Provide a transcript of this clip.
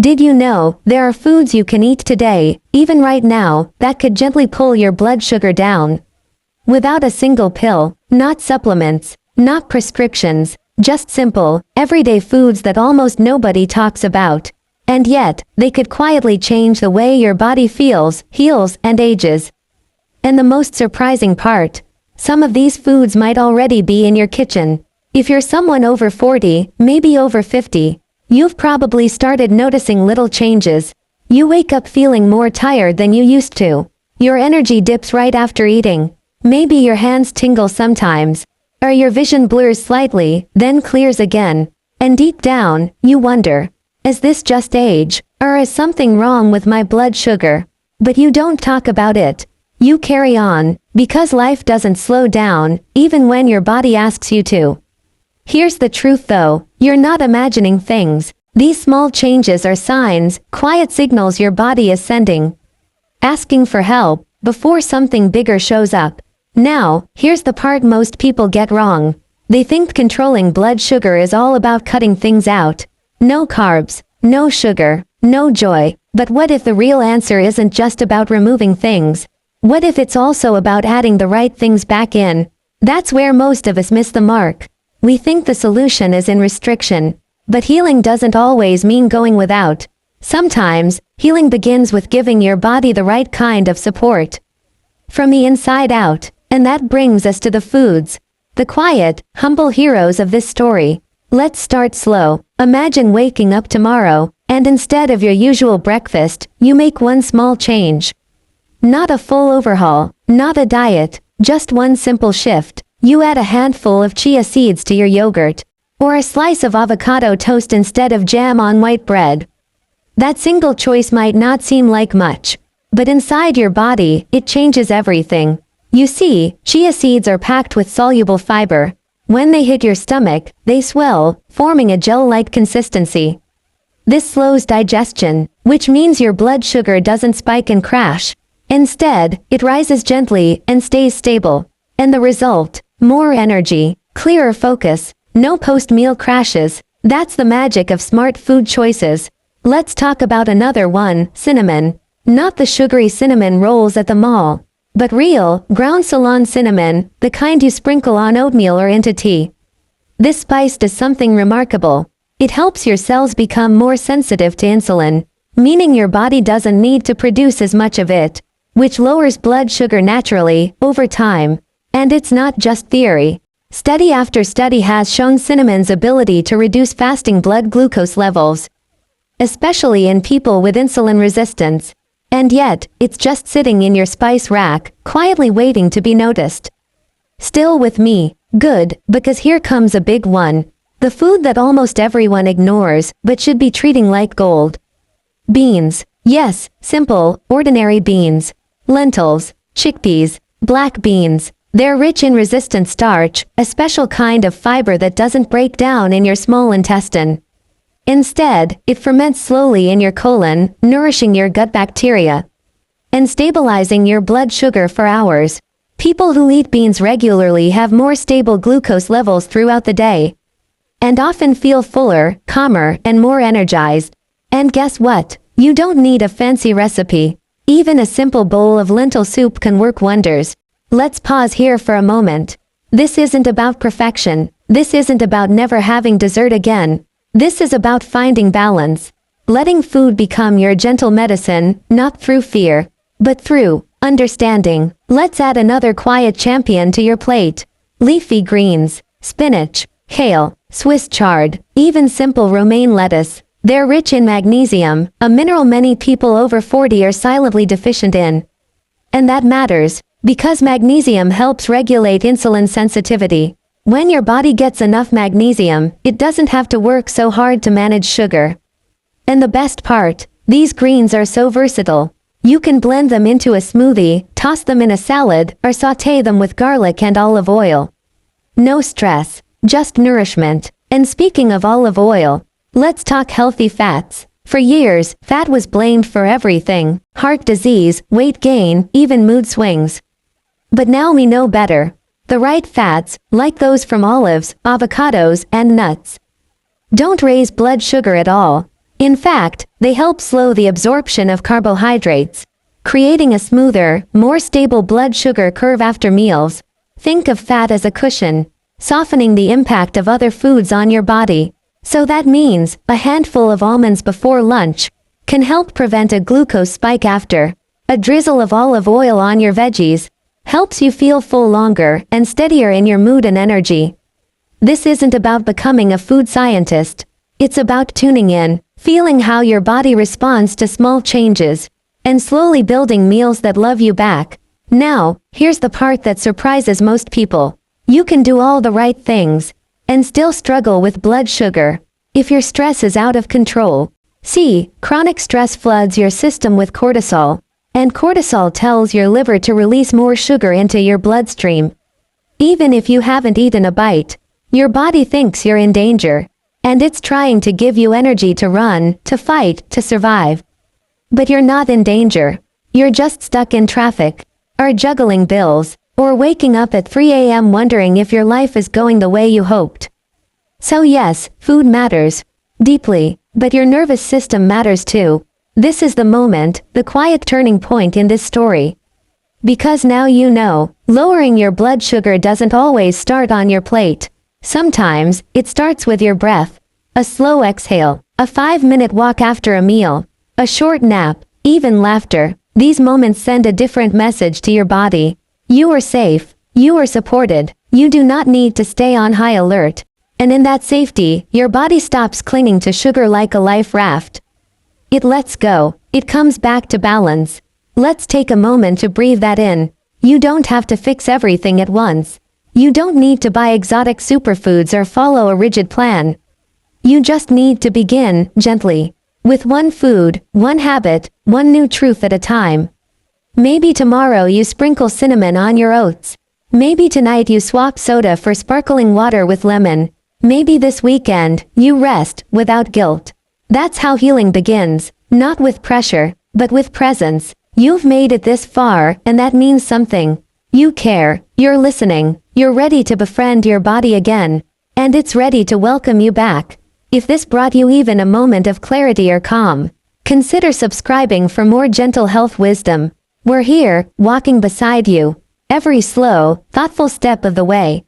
Did you know there are foods you can eat today, even right now, that could gently pull your blood sugar down? Without a single pill, not supplements, not prescriptions, just simple, everyday foods that almost nobody talks about. And yet, they could quietly change the way your body feels, heals, and ages. And the most surprising part, some of these foods might already be in your kitchen. If you're someone over 40, maybe over 50, you've probably started noticing little changes. You wake up feeling more tired than you used to. Your energy dips right after eating. Maybe your hands tingle sometimes. Or your vision blurs slightly, then clears again. And deep down, you wonder, is this just age, or is something wrong with my blood sugar? But you don't talk about it. You carry on, because life doesn't slow down, even when your body asks you to. Here's the truth though, you're not imagining things. These small changes are signs, quiet signals your body is sending. Asking for help, before something bigger shows up. Now, here's the part most people get wrong. They think controlling blood sugar is all about cutting things out. No carbs, no sugar, no joy. But what if the real answer isn't just about removing things? What if it's also about adding the right things back in? That's where most of us miss the mark. We think the solution is in restriction. But healing doesn't always mean going without. Sometimes, healing begins with giving your body the right kind of support. From the inside out. And that brings us to the foods. The quiet, humble heroes of this story. Let's start slow. Imagine waking up tomorrow, and instead of your usual breakfast, you make one small change. Not a full overhaul, not a diet, just one simple shift. You add a handful of chia seeds to your yogurt, or a slice of avocado toast instead of jam on white bread. That single choice might not seem like much, but inside your body, it changes everything. You see, chia seeds are packed with soluble fiber. When they hit your stomach, they swell, forming a gel-like consistency. This slows digestion, which means your blood sugar doesn't spike and crash. Instead, it rises gently and stays stable. And the result? More energy, clearer focus, no post-meal crashes. That's the magic of smart food choices. Let's talk about another one, cinnamon. Not the sugary cinnamon rolls at the mall, but real, ground Ceylon cinnamon, the kind you sprinkle on oatmeal or into tea. This spice does something remarkable. It helps your cells become more sensitive to insulin, meaning your body doesn't need to produce as much of it, which lowers blood sugar naturally, over time. And it's not just theory. Study after study has shown cinnamon's ability to reduce fasting blood glucose levels, especially in people with insulin resistance. And yet, it's just sitting in your spice rack, quietly waiting to be noticed. Still with me? Good, because here comes a big one. The food that almost everyone ignores, but should be treating like gold. Beans. Yes, simple, ordinary beans. Lentils, chickpeas, black beans. They're rich in resistant starch, a special kind of fiber that doesn't break down in your small intestine. Instead, it ferments slowly in your colon, nourishing your gut bacteria and stabilizing your blood sugar for hours. People who eat beans regularly have more stable glucose levels throughout the day and often feel fuller, calmer, and more energized. And guess what? You don't need a fancy recipe. Even a simple bowl of lentil soup can work wonders. Let's pause here for a moment. This isn't about perfection. This isn't about never having dessert again. This is about finding balance. Letting food become your gentle medicine, not through fear, but through understanding. Let's add another quiet champion to your plate. Leafy greens, spinach, kale, Swiss chard, even simple romaine lettuce. They're rich in magnesium, a mineral many people over 40 are silently deficient in. And that matters, because magnesium helps regulate insulin sensitivity. When your body gets enough magnesium, it doesn't have to work so hard to manage sugar. And the best part, these greens are so versatile. You can blend them into a smoothie, toss them in a salad, or sauté them with garlic and olive oil. No stress, just nourishment. And speaking of olive oil, let's talk healthy fats. For years, fat was blamed for everything: heart disease, weight gain, even mood swings. But now we know better. The right fats, like those from olives, avocados, and nuts, don't raise blood sugar at all. In fact, they help slow the absorption of carbohydrates, creating a smoother, more stable blood sugar curve after meals. Think of fat as a cushion, softening the impact of other foods on your body. So that means a handful of almonds before lunch can help prevent a glucose spike after. A drizzle of olive oil on your veggies helps you feel full longer and steadier in your mood and energy. This isn't about becoming a food scientist. It's about tuning in, feeling how your body responds to small changes, and slowly building meals that love you back. Now, here's the part that surprises most people. You can do all the right things and still struggle with blood sugar if your stress is out of control. See, chronic stress floods your system with cortisol, and cortisol tells your liver to release more sugar into your bloodstream. Even if you haven't eaten a bite, your body thinks you're in danger, and it's trying to give you energy to run, to fight, to survive. But you're not in danger. You're just stuck in traffic, or juggling bills, or waking up at 3 a.m. wondering if your life is going the way you hoped. So yes, food matters deeply, but your nervous system matters too. This is the moment, the quiet turning point in this story. Because now you know, lowering your blood sugar doesn't always start on your plate. Sometimes, it starts with your breath. A slow exhale, a 5-minute walk after a meal, a short nap, even laughter. These moments send a different message to your body. You are safe. You are supported. You do not need to stay on high alert. And in that safety, your body stops clinging to sugar like a life raft. It lets go. It comes back to balance. Let's take a moment to breathe that in. You don't have to fix everything at once. You don't need to buy exotic superfoods or follow a rigid plan. You just need to begin, gently. With one food, one habit, one new truth at a time. Maybe tomorrow you sprinkle cinnamon on your oats. Maybe tonight you swap soda for sparkling water with lemon. Maybe this weekend, you rest, without guilt. That's how healing begins, not with pressure, but with presence. You've made it this far, and that means something. You care, you're listening, you're ready to befriend your body again, and it's ready to welcome you back. If this brought you even a moment of clarity or calm, consider subscribing for more gentle health wisdom. We're here, walking beside you, every slow, thoughtful step of the way.